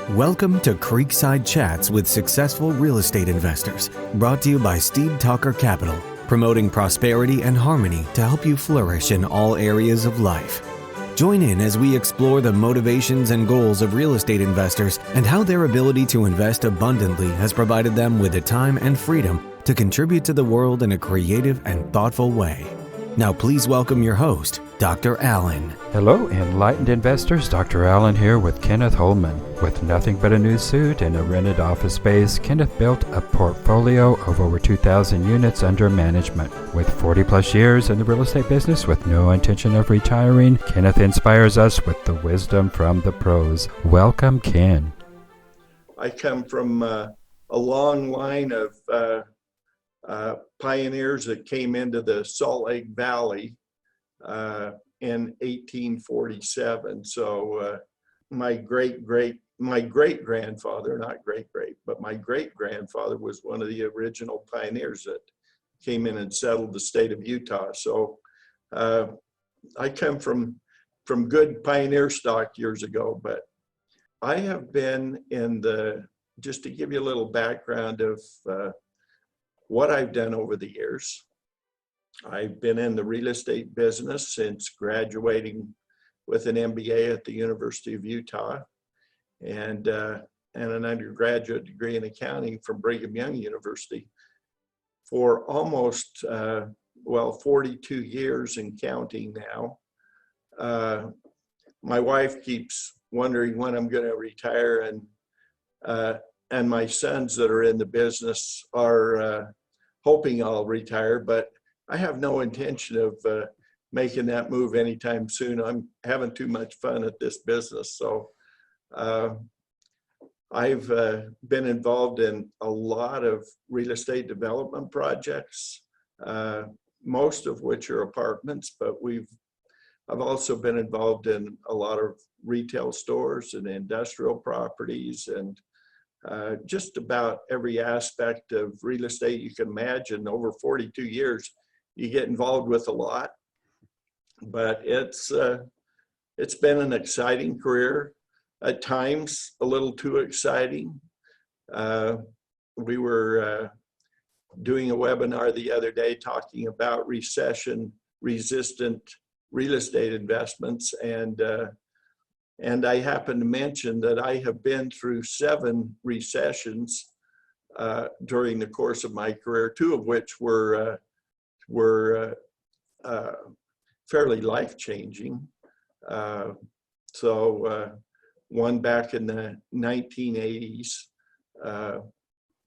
Welcome to Creekside Chats with Successful Real Estate Investors, brought to you by Steve Talker Capital, promoting prosperity and harmony to help you flourish in all areas of life. Join in as we explore the motivations and goals of real estate investors and how their ability to invest abundantly has provided them with the time and freedom to contribute to the world in a creative and thoughtful way. Now please welcome your host, Dr. Allen. Hello, enlightened investors. Dr. Allen here with Kenneth Holman. With nothing but a new suit and a rented office space, Kenneth built a portfolio of over 2,000 units under management. With 40 plus years in the real estate business with no intention of retiring, Kenneth inspires us with the wisdom from the pros. Welcome, Ken. I come from a long line of pioneers that came into the Salt Lake Valley in 1847. So my great-grandfather, not great-great, but my great-grandfather was one of the original pioneers that came in and settled the state of Utah. So I come from good pioneer stock years ago, but I have been just to give you a little background of what I've done over the years. I've been in the real estate business since graduating with an MBA at the University of Utah and an undergraduate degree in accounting from Brigham Young University for almost, 42 years and counting now. My wife keeps wondering when I'm going to retire, and my sons that are in the business are hoping I'll retire, but I have no intention of making that move anytime soon. I'm having too much fun at this business. So I've been involved in a lot of real estate development projects, most of which are apartments, but I've also been involved in a lot of retail stores and industrial properties and just about every aspect of real estate you can imagine. Over 42 years, you get involved with a lot, but it's been an exciting career, at times a little too exciting. We were doing a webinar the other day talking about recession-resistant real estate investments, and I happened to mention that I have been through 7 recessions during the course of my career, 2 of which were fairly life-changing. One back in the 1980s,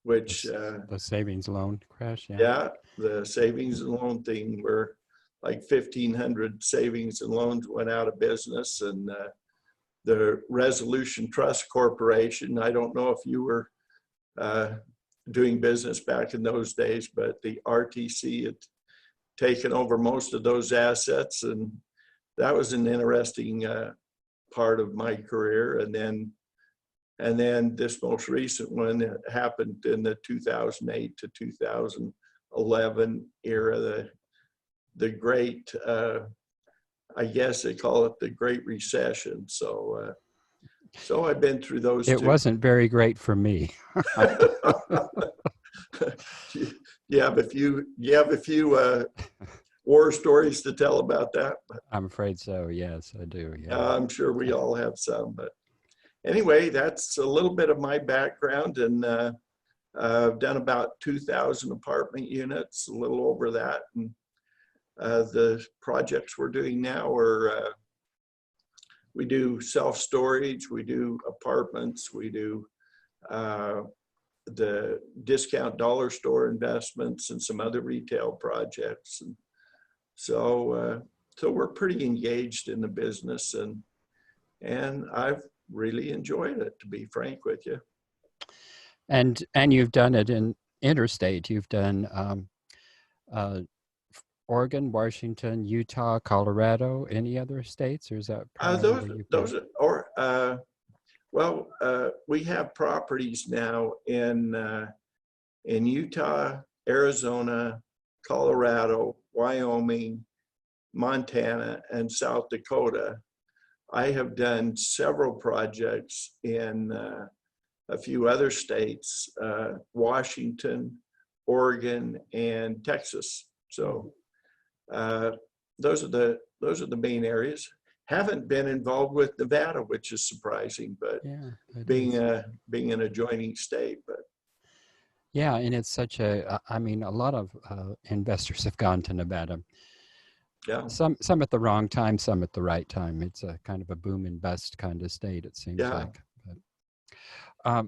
which the savings loan crash. Yeah, the savings and loan thing, where like 1,500 savings and loans went out of business, and the Resolution Trust Corporation, I don't know if you were doing business back in those days, but the RTC had taken over most of those assets, and that was an interesting part of my career. And then this most recent one that happened in the 2008 to 2011 era, the great, I guess they call it the Great Recession. So I've been through those. It wasn't very great for me. You have a few war stories to tell about that. But I'm afraid so. Yes, I do. Yeah. I'm sure we all have some. But anyway, that's a little bit of my background, and I've done about 2,000 apartment units, a little over that. And the projects we're doing now are we do self-storage, we do apartments, we do the discount dollar store investments and some other retail projects. And so we're pretty engaged in the business, and I've really enjoyed it, to be frank with you. And you've done it in interstate. You've done Oregon, Washington, Utah, Colorado. Any other states, or is that we have properties now in Utah, Arizona, Colorado, Wyoming, Montana, and South Dakota. I have done several projects in a few other states, Washington, Oregon, and Texas. So those are the main areas. Haven't been involved with Nevada, which is surprising, but Yeah, being an adjoining state. But yeah, and it's such a, I mean, a lot of investors have gone to Nevada. yeah, Some at the wrong time, some at the right time. It's a kind of a boom and bust kind of state, it seems yeah, like. But,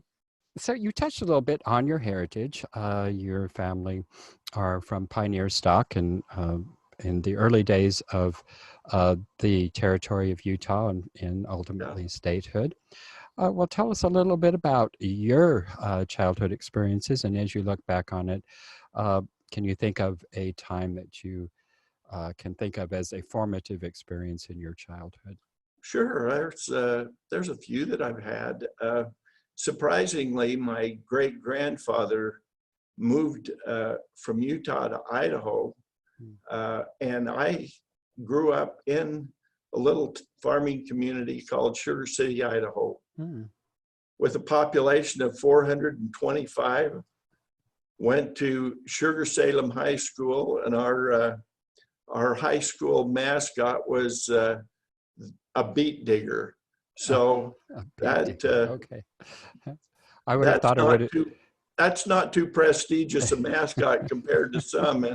so you touched a little bit on your heritage. Your family are from pioneer stock, and in the early days of the territory of Utah and ultimately yeah. statehood. Well, tell us a little bit about your childhood experiences, and as you look back on it, can you think of a time that you can think of as a formative experience in your childhood? Sure. There's a few that I've had. Surprisingly, my great grandfather moved from Utah to Idaho, and I grew up in a little farming community called Sugar City, Idaho, with a population of 425. Went to Sugar Salem High School, and our high school mascot was a beet digger. So that Okay, I would have thought it would. that's not too prestigious a mascot compared to some.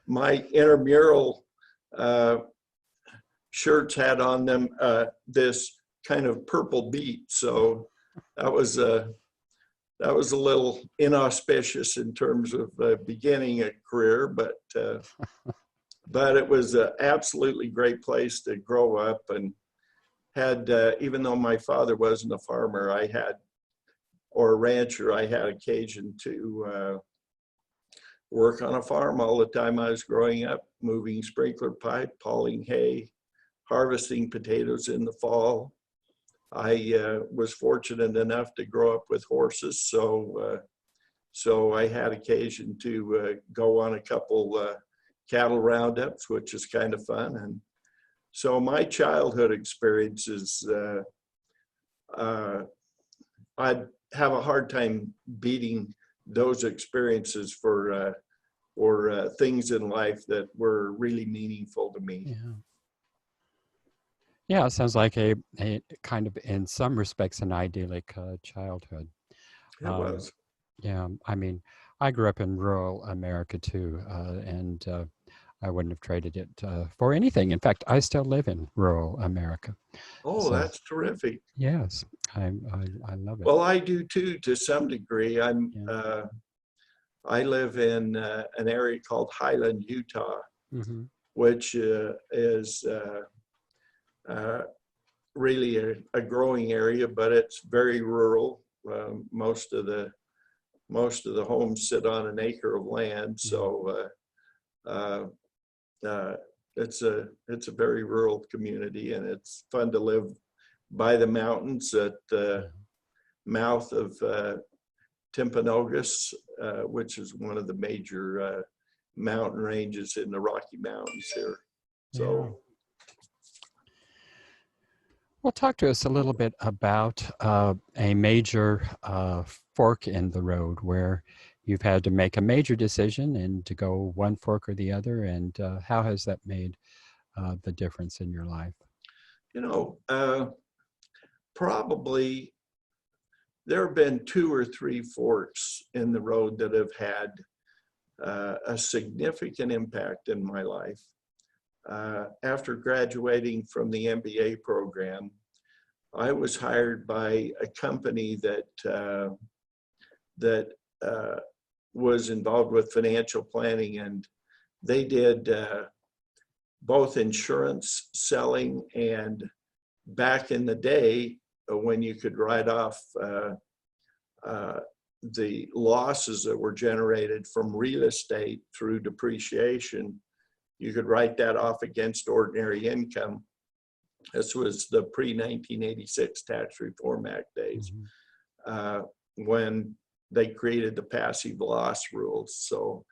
My intramural shirts had on them this kind of purple beet, so that was a little inauspicious in terms of beginning a career, but it was an absolutely great place to grow up, and had even though my father wasn't a farmer, or a rancher, I had occasion to work on a farm all the time I was growing up, moving sprinkler pipe, hauling hay, harvesting potatoes in the fall. I was fortunate enough to grow up with horses, so I had occasion to go on a couple cattle roundups, which is kind of fun. And so my childhood experiences, I'd have a hard time beating those experiences for things in life that were really meaningful to me. Yeah. Yeah, it sounds like a kind of, in some respects, an idyllic childhood. It was. Yeah, I mean, I grew up in rural America too, and I wouldn't have traded it for anything. In fact, I still live in rural America. Oh, So, that's terrific. yes, I love it. Well, I do too, to some degree. Yeah. I live in an area called Highland, Utah, Mm-hmm. which is really a growing area, but it's very rural. Most of the homes sit on an acre of land, so it's a very rural community, and it's fun to live by the mountains at the mouth of Timpanogos, which is one of the major mountain ranges in the Rocky Mountains here. So, well, talk to us a little bit about a major fork in the road where you've had to make a major decision and to go one fork or the other, and how has that made the difference in your life? you know, probably there have been 2 or 3 forks in the road that have had a significant impact in my life. After graduating from the MBA program, I was hired by a company that was involved with financial planning, and they did both insurance selling, and back in the day when you could write off the losses that were generated from real estate through depreciation, you could write that off against ordinary income. This was the pre-1986 Tax Reform Act days, when they created the passive loss rules. So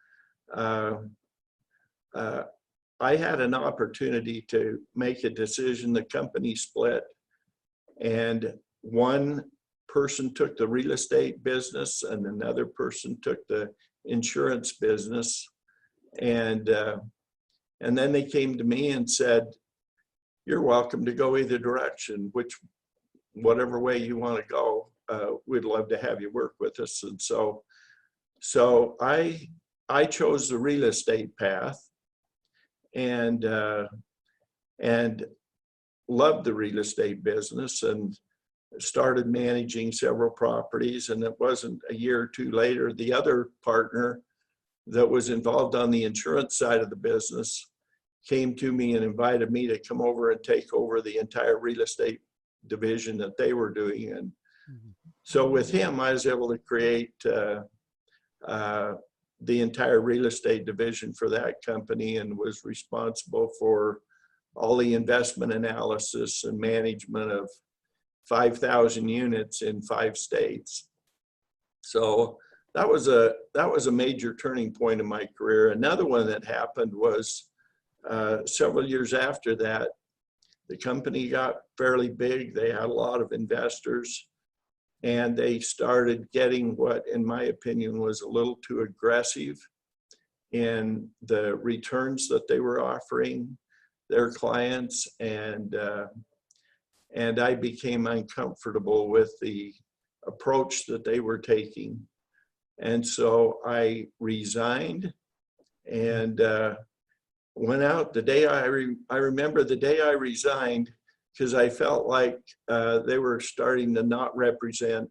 I had an opportunity to make a decision. The company split. And one person took the real estate business and another person took the insurance business. And then they came to me and said, "You're welcome to go either direction, whatever way you want to go. We'd love to have you work with us." And so I chose the real estate path, and loved the real estate business and started managing several properties. And it wasn't a year or two later, the other partner that was involved on the insurance side of the business came to me and invited me to come over and take over the entire real estate division that they were doing. And so with him, I was able to create the entire real estate division for that company, and was responsible for all the investment analysis and management of 5,000 units in 5 states. So that was a major turning point in my career. Another one that happened was several years after that, the company got fairly big. They had a lot of investors, and they started getting what, in my opinion, was a little too aggressive in the returns that they were offering their clients. And I became uncomfortable with the approach that they were taking. And so I resigned and went out the day I remember the day I resigned, because I felt like they were starting to not represent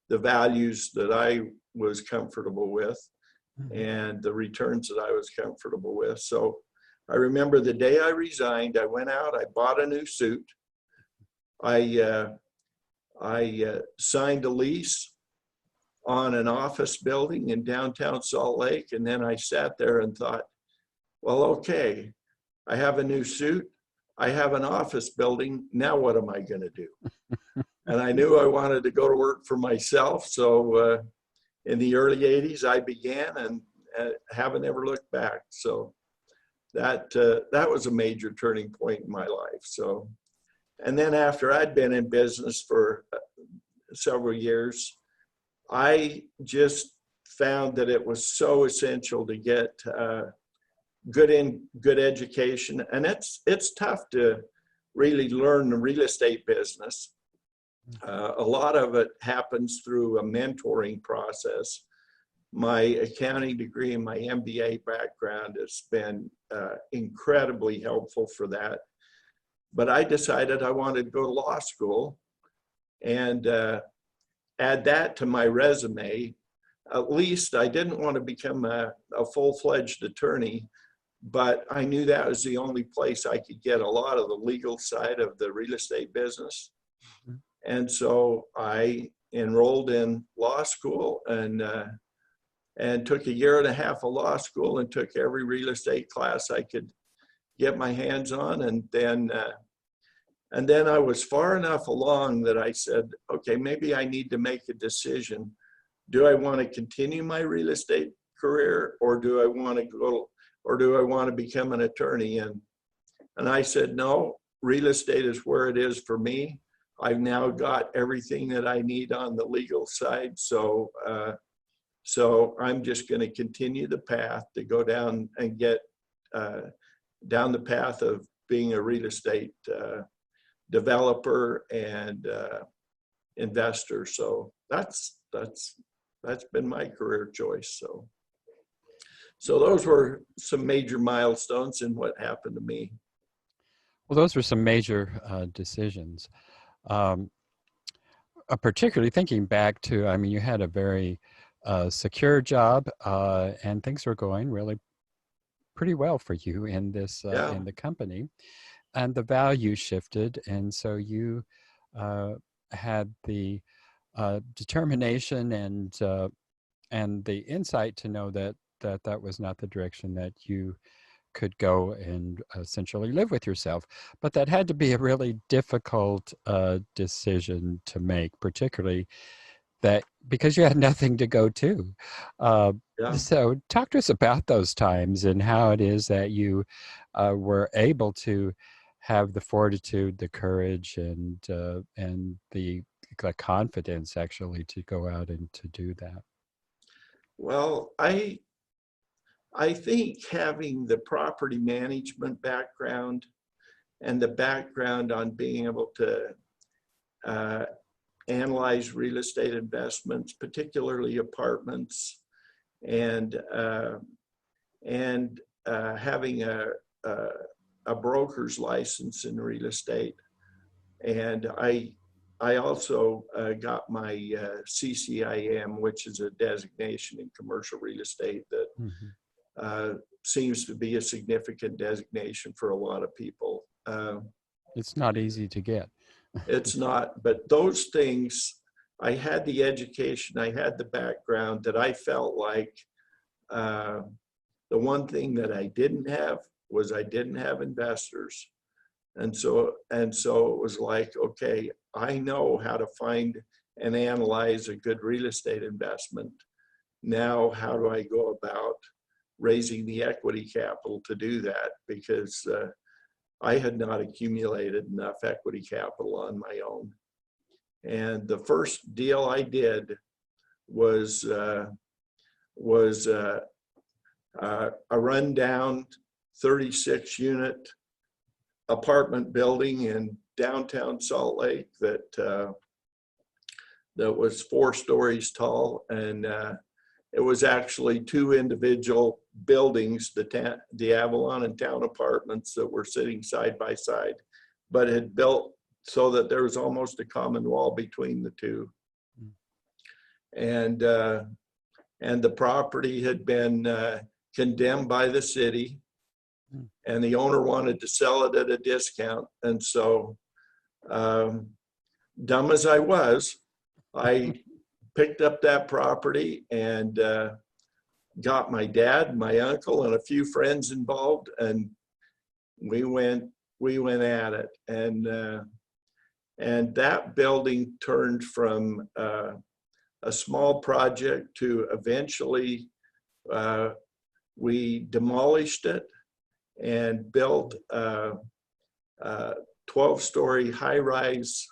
the values that I was comfortable with and the returns that I was comfortable with. So I remember the day I resigned, I went out, I bought a new suit. I signed a lease on an office building in downtown Salt Lake. And then I sat there and thought, well, okay, I have a new suit. I have an office building. Now what am I going to do? And I knew I wanted to go to work for myself. So in the early 80s, I began and haven't ever looked back. So that was a major turning point in my life. So, and then after I'd been in business for several years, I just found that it was so essential to get good education. And it's tough to really learn the real estate business. A lot of it happens through a mentoring process. My accounting degree and my MBA background has been incredibly helpful for that. But I decided I wanted to go to law school and add that to my resume. At least I didn't want to become a full-fledged attorney, but I knew that was the only place I could get a lot of the legal side of the real estate business. And so I enrolled in law school and took a year and a half of law school and took every real estate class I could get my hands on. And then I was far enough along that I said, okay, maybe I need to make a decision. Do I want to continue my real estate career, or do I want to become an attorney? And I said, no, real estate is where it is for me. I've now got everything that I need on the legal side. So I'm just going to continue the path to go down and get down the path of being a real estate developer and investor. So that's been my career choice. So those were some major milestones in what happened to me. Well, those were some major decisions. Particularly thinking back to, I mean, you had a very secure job and things were going really pretty well for you in this in the company, and the value shifted, and so you had the determination and the insight to know that was not the direction that you could go and essentially live with yourself. But that had to be a really difficult decision to make, particularly that because you had nothing to go to. So talk to us about those times and how it is that you were able to have the fortitude, the courage, and the confidence actually to go out and to do that? Well, I think having the property management background and the background on being able to analyze real estate investments, particularly apartments, and having a broker's license in real estate. And I also got my CCIM, which is a designation in commercial real estate that seems to be a significant designation for a lot of people. It's not easy to get. It's not, but those things, I had the education, I had the background that I felt like the one thing that I didn't have was I didn't have investors. And so it was like, okay, I know how to find and analyze a good real estate investment. Now, how do I go about raising the equity capital to do that? Because I had not accumulated enough equity capital on my own. And the first deal I did was a rundown 36-unit apartment building in downtown Salt Lake that was 4 stories tall, and it was actually 2 individual buildings, the Avalon and Town Apartments, that were sitting side by side, but had built so that there was almost a common wall between the 2. And the property had been condemned by the city, and the owner wanted to sell it at a discount. And so, dumb as I was, I picked up that property and got my dad, my uncle, and a few friends involved, and we went at it. And that building turned from a small project to eventually we demolished it and built a 12-story high-rise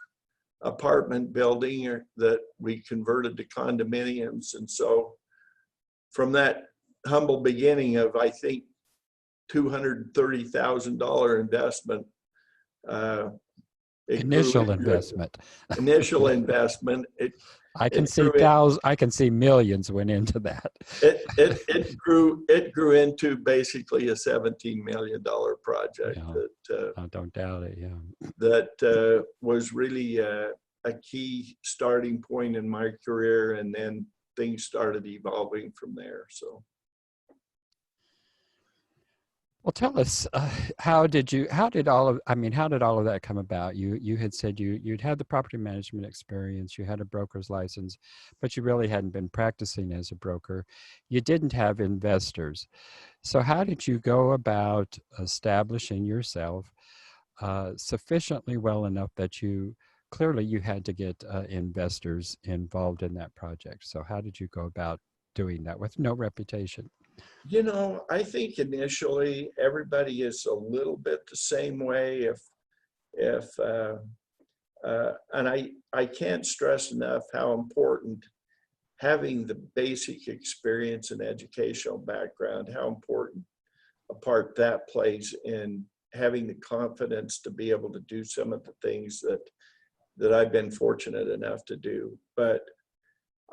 apartment building that we converted to condominiums. And so from that humble beginning of, I think, $230,000 investment, Initial investment. I can see millions went into that. It grew into basically a $17 million project. Yeah, I don't doubt it. Yeah, that was really a key starting point in my career, and then things started evolving from there. So. Well, tell us, how did all of that come about? You had said you'd had the property management experience, you had a broker's license, but you really hadn't been practicing as a broker. You didn't have investors. So how did you go about establishing yourself sufficiently well enough that you had to get investors involved in that project? So how did you go about doing that with no reputation? You know, I think initially everybody is a little bit the same way. And I can't stress enough how important having the basic experience and educational background, how important a part that plays in having the confidence to be able to do some of the things that I've been fortunate enough to do. But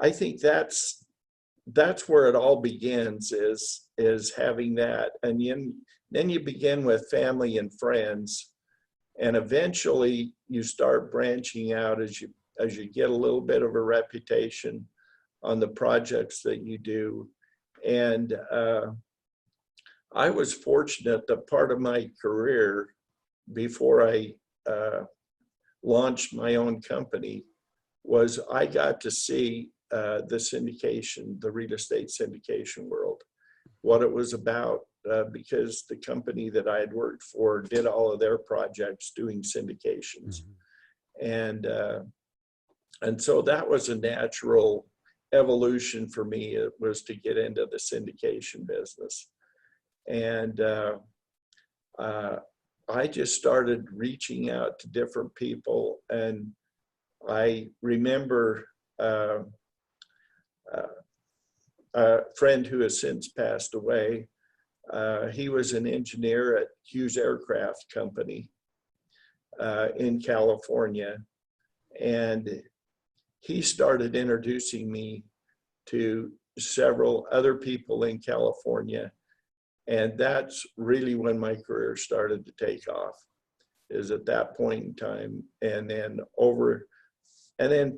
I think that's where it all begins, is having that. And then you begin with family and friends, and eventually you start branching out as you get a little bit of a reputation on the projects that you do. And I was fortunate that part of my career before I launched my own company was I got to see the syndication, the real estate syndication world, what it was about, because the company that I had worked for did all of their projects doing syndications. Mm-hmm. And so that was a natural evolution for me. It was to get into the syndication business. And I just started reaching out to different people, and I remember a friend who has since passed away. He was an engineer at Hughes Aircraft Company in California, and he started introducing me to several other people in California, and that's really when my career started to take off, is at that point in time. And then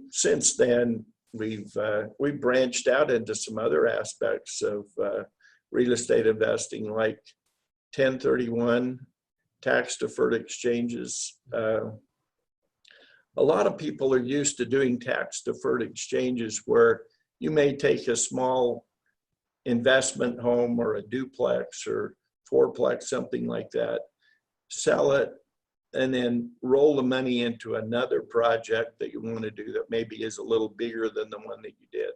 since then, we've branched out into some other aspects of real estate investing, like 1031 tax deferred exchanges. A lot of people are used to doing tax deferred exchanges where you may take a small investment home or a duplex or fourplex, something like that, sell it, and then roll the money into another project that you want to do that maybe is a little bigger than the one that you did.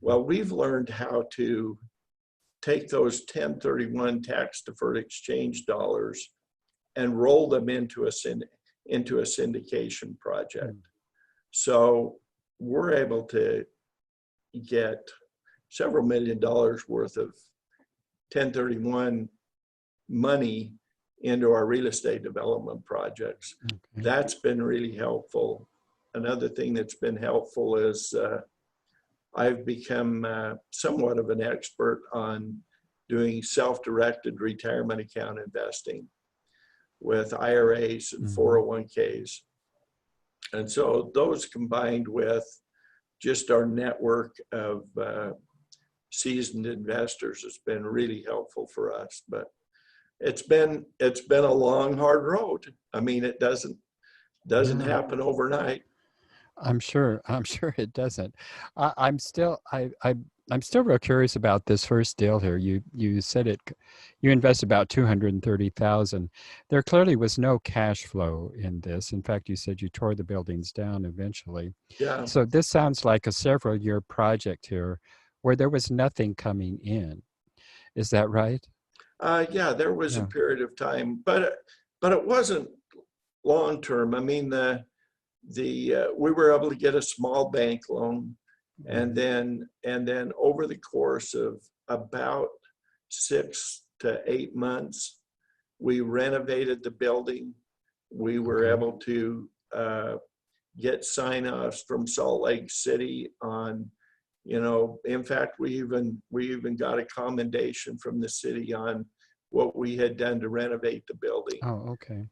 Well, we've learned how to take those 1031 tax deferred exchange dollars and roll them into a syndication project. So we're able to get several $1 million worth of 1031 money into our real estate development projects. Okay. That's been really helpful. Another thing that's been helpful is I've become somewhat of an expert on doing self-directed retirement account investing with IRAs and 401ks. And so those combined with just our network of seasoned investors has been really helpful for us. But it's been a long, hard road. I mean, it doesn't happen overnight. I'm sure it doesn't. I'm still real curious about this first deal here. You said you invest about $230,000. There clearly was no cash flow in this. In fact, you said you tore the buildings down eventually. Yeah. So this sounds like a several-year project here, where there was nothing coming in. Is that right? Yeah, there was a period of time, but it wasn't long term. I mean, we were able to get a small bank loan, and then over the course of about 6 to 8 months, we renovated the building. We were able to get sign-offs from Salt Lake City on, in fact, we even got a commendation from the city on what we had done to renovate the building. Oh, okay.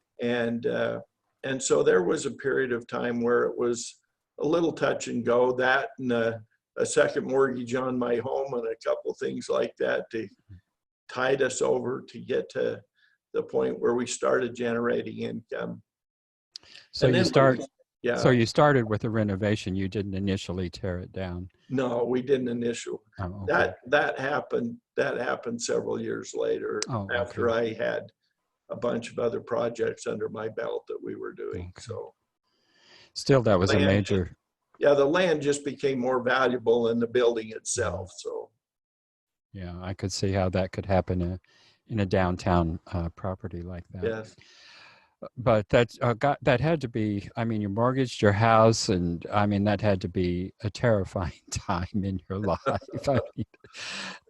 And so there was a period of time where it was a little touch and go, that and a second mortgage on my home and a couple things like that to tide us over to get to the point where we started generating income. So So you started with a renovation. You didn't initially tear it down. No, we didn't initially. Oh, okay. That happened several years later, after I had a bunch of other projects under my belt that we were doing. Okay. So still, that was a major. Yeah, the land just became more valuable than the building itself. So yeah, I could see how that could happen in a downtown property like that. Yes. But that had to be, I mean, you mortgaged your house, and I mean, that had to be a terrifying time in your life. I mean,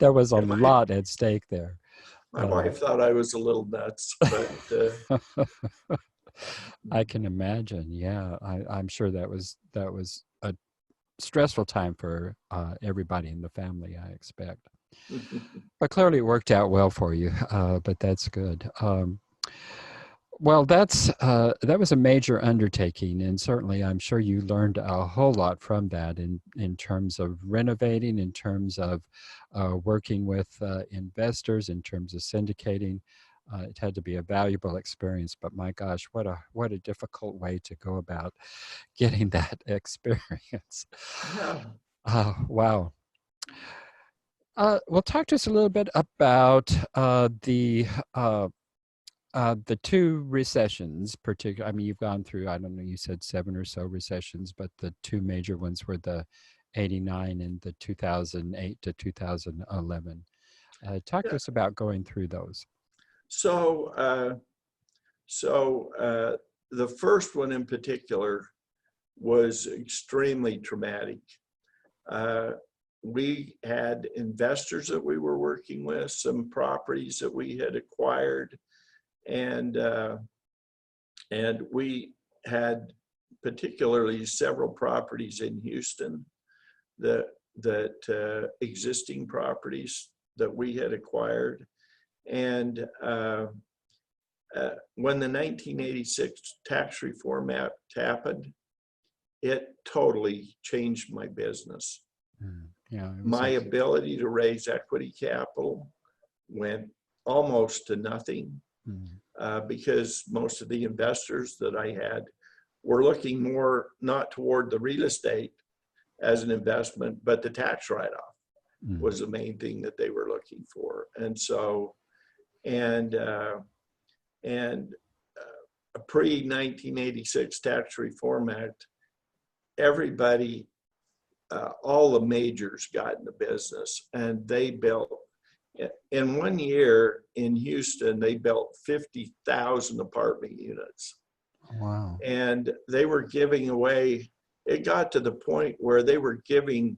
there was a lot at stake there. My wife thought I was a little nuts, but I can imagine. Yeah, I'm sure that was a stressful time for everybody in the family, I expect. But clearly, it worked out well for you. But that's good. Well, that was a major undertaking, and certainly I'm sure you learned a whole lot from that in terms of renovating, in terms of working with investors, in terms of syndicating. It had to be a valuable experience, but my gosh, what a difficult way to go about getting that experience. Yeah. Wow. Well, talk to us a little bit about the two recessions, particularly. I mean, you've gone through, I don't know, you said 7 or so recessions, but the two major ones were the 89 and the 2008 to 2011. Talk to us about going through those. So So the first one in particular was extremely traumatic. We had investors that we were working with, some properties that we had acquired, and we had particularly several properties in Houston that existing properties that we had acquired. And when the 1986 Tax Reform Act happened, it totally changed my business. Yeah, My ability to raise equity capital went almost to nothing because most of the investors that I had were looking more not toward the real estate as an investment, but the tax write-off was the main thing that they were looking for. And so, a pre-1986 Tax Reform Act, everybody, all the majors got into business, and they built, in 1 year in Houston, they built 50,000 apartment units. Wow. And they were giving away, it got to the point where they were giving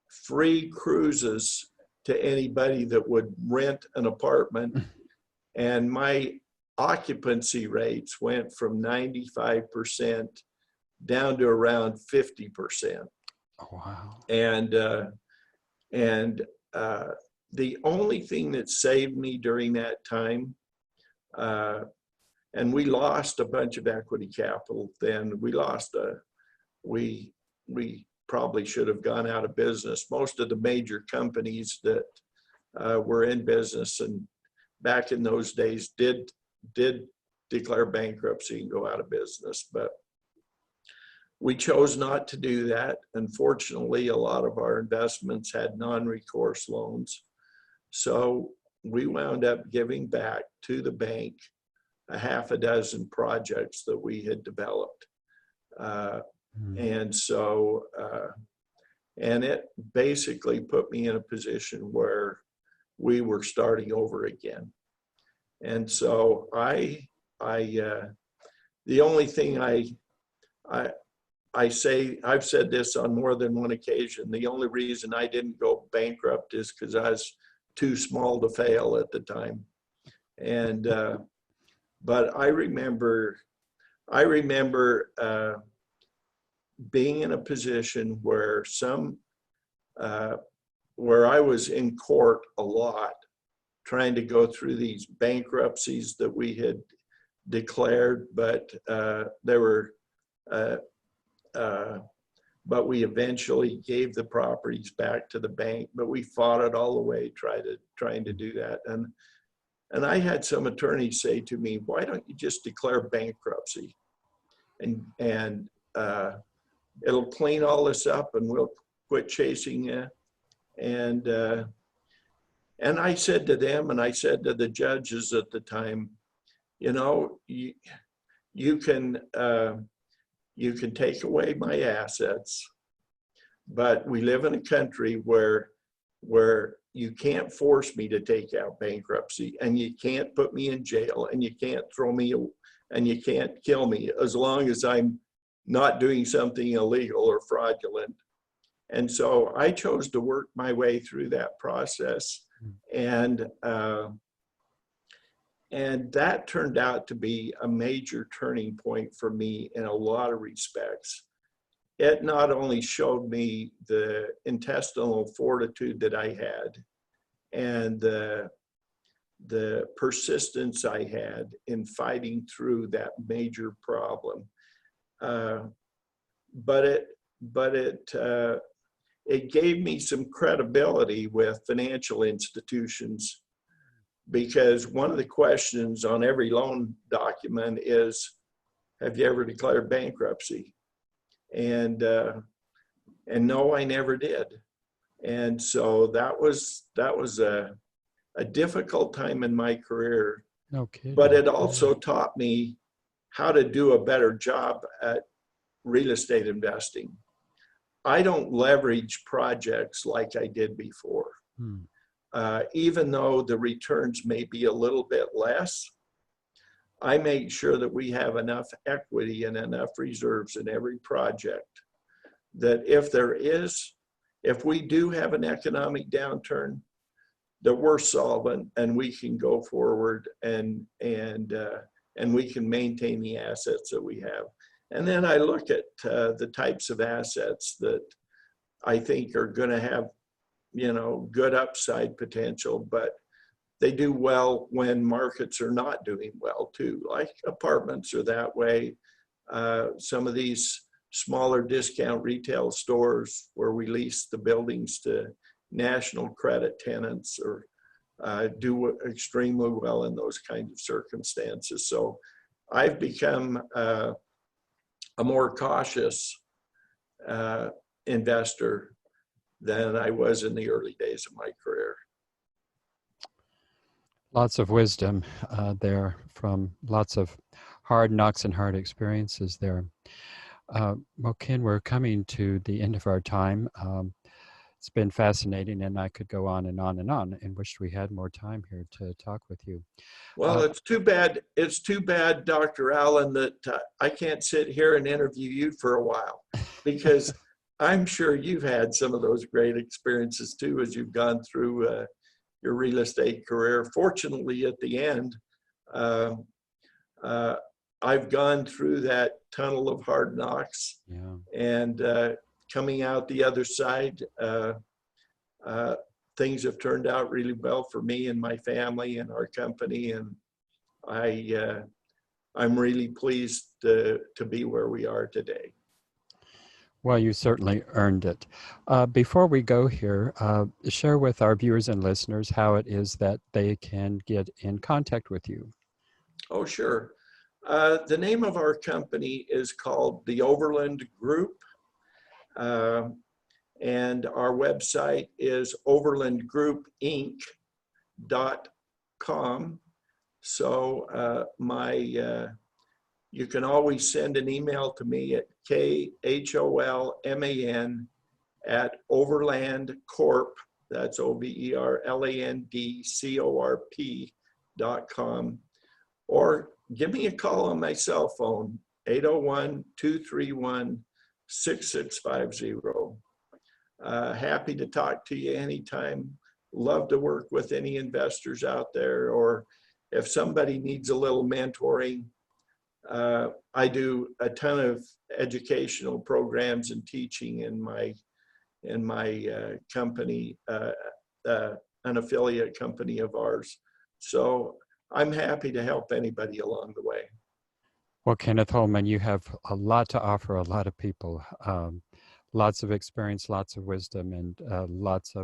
free cruises to anybody that would rent an apartment. And my occupancy rates went from 95% down to around 50%. Oh, wow. And the only thing that saved me during that time, and we lost a bunch of equity capital then. We probably should have gone out of business. Most of the major companies that were in business and back in those days did declare bankruptcy and go out of business, but we chose not to do that. Unfortunately, a lot of our investments had non-recourse loans. So we wound up giving back to the bank a half a dozen projects that we had developed. And so, and it basically put me in a position where we were starting over again. And so the only thing I say, I've said this on more than one occasion, the only reason I didn't go bankrupt is because I was too small to fail at the time. And, but I remember being in a position where where I was in court a lot, trying to go through these bankruptcies that we had declared, but but we eventually gave the properties back to the bank, but we fought it all the way trying to do that. And I had some attorneys say to me, why don't you just declare bankruptcy and it'll clean all this up and we'll quit chasing you. And I said to them, and I said to the judges at the time, you know, you can take away my assets, but we live in a country where you can't force me to take out bankruptcy, and you can't put me in jail, and you can't throw me, and you can't kill me as long as I'm not doing something illegal or fraudulent. And so I chose to work my way through that process. And that turned out to be a major turning point for me in a lot of respects. It not only showed me the intestinal fortitude that I had and the persistence I had in fighting through that major problem, but it gave me some credibility with financial institutions, because one of the questions on every loan document is, have you ever declared bankruptcy? And no, I never did. And so that was a difficult time in my career. No kidding. But it also taught me how to do a better job at real estate investing. I don't leverage projects like I did before. Even though the returns may be a little bit less, I make sure that we have enough equity and enough reserves in every project that if we do have an economic downturn, that we're solvent and we can go forward and we can maintain the assets that we have. And then I look at the types of assets that I think are going to have, good upside potential, but they do well when markets are not doing well too. Like apartments are that way. Some of these smaller discount retail stores where we lease the buildings to national credit tenants or do extremely well in those kinds of circumstances. So I've become a more cautious investor than I was in the early days of my career. Lots of wisdom there from lots of hard knocks and hard experiences there. Well, Ken, we're coming to the end of our time. It's been fascinating, and I could go on and on and on, and wish we had more time here to talk with you. Well, it's too bad. It's too bad, Dr. Allen, that I can't sit here and interview you for a while, because I'm sure you've had some of those great experiences too as you've gone through your real estate career. Fortunately, at the end, I've gone through that tunnel of hard knocks, and coming out the other side, things have turned out really well for me and my family and our company, and I'm really pleased to be where we are today. Well, you certainly earned it. Before we go here, share with our viewers and listeners how it is that they can get in contact with you. Oh, sure. The name of our company is called the Overland Group, and our website is overlandgroupinc.com. So you can always send an email to me at KHOLMAN@overlandcorp, that's overlandcorp.com, or give me a call on my cell phone, 801-231-6650. Happy to talk to you anytime. Love to work with any investors out there, or if somebody needs a little mentoring. I do a ton of educational programs and teaching in my company, an affiliate company of ours. So I'm happy to help anybody along the way. Well, Kenneth Holman, you have a lot to offer a lot of people. Lots of experience, lots of wisdom, and lots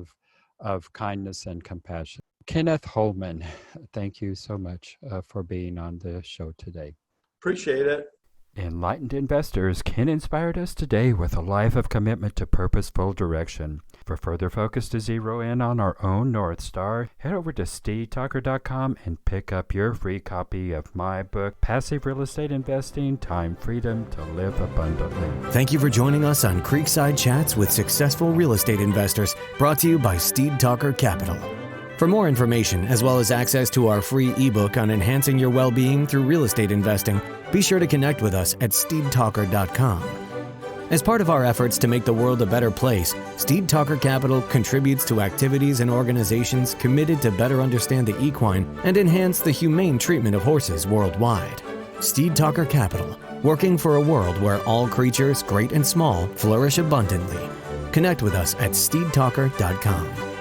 of kindness and compassion. Kenneth Holman, thank you so much for being on the show today. Appreciate it. Enlightened investors, Ken inspired us today with a life of commitment to purposeful direction. For further focus to zero in on our own North Star, head over to steedtalker.com and pick up your free copy of my book, Passive Real Estate Investing, Time Freedom to Live Abundantly. Thank you for joining us on Creekside Chats with Successful Real Estate Investors, brought to you by Steed Talker Capital. For more information, as well as access to our free ebook on enhancing your well-being through real estate investing, be sure to connect with us at steedtalker.com. As part of our efforts to make the world a better place, Steed Talker Capital contributes to activities and organizations committed to better understand the equine and enhance the humane treatment of horses worldwide. Steed Talker Capital, working for a world where all creatures, great and small, flourish abundantly. Connect with us at steedtalker.com.